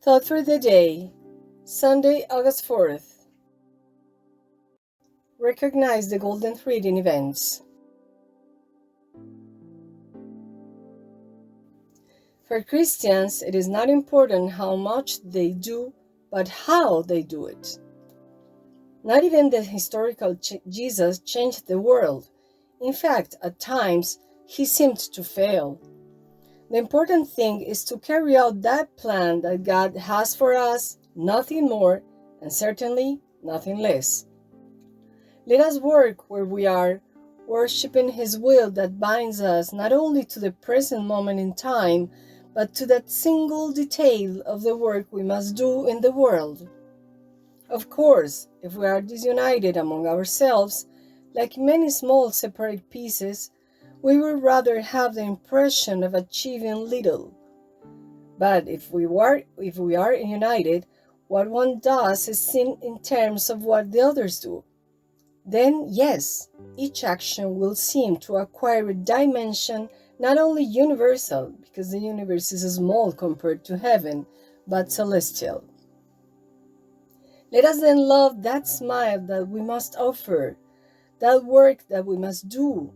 Thought for the day, Sunday, August 4th. Recognize the golden thread in events. For Christians, it is not important how much they do, but how they do it. Not even the historical Jesus changed the world. In fact, at times, he seemed to fail. The important thing is to carry out that plan that God has for us, nothing more, and certainly nothing less. Let us work where we are, worshiping His will that binds us not only to the present moment in time, but to that single detail of the work we must do in the world. Of course, if we are disunited among ourselves, like many small separate pieces, we would rather have the impression of achieving little. But if we are united, what one does is seen in terms of what the others do. Then, yes, each action will seem to acquire a dimension not only universal, because the universe is small compared to heaven, but celestial. Let us then love that smile that we must offer, that work that we must do,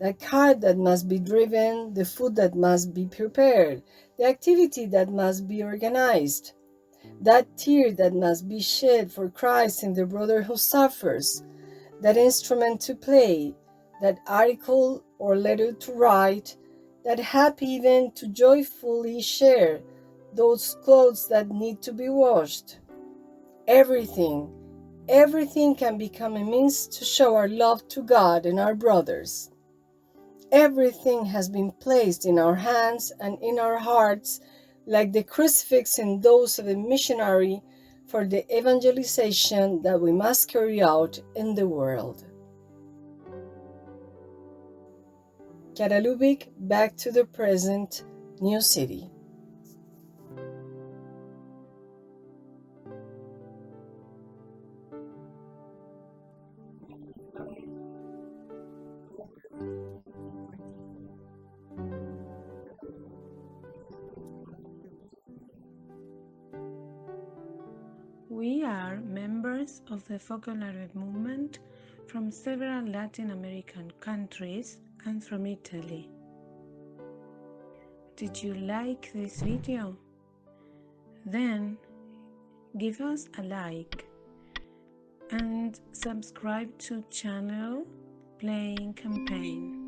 that car that must be driven, the food that must be prepared, the activity that must be organized, that tear that must be shed for Christ and the brother who suffers, that instrument to play, that article or letter to write, that happy event to joyfully share, those clothes that need to be washed. Everything can become a means to show our love to God and our brothers. Everything has been placed in our hands and in our hearts, like the crucifix in those of a missionary, for the evangelization that we must carry out in the world. Chiara Lubich, back to the present, New City. We are members of the Focolare movement from several Latin American countries and from Italy. Did you like this video? Then give us a like and subscribe to channel Playing Campaign.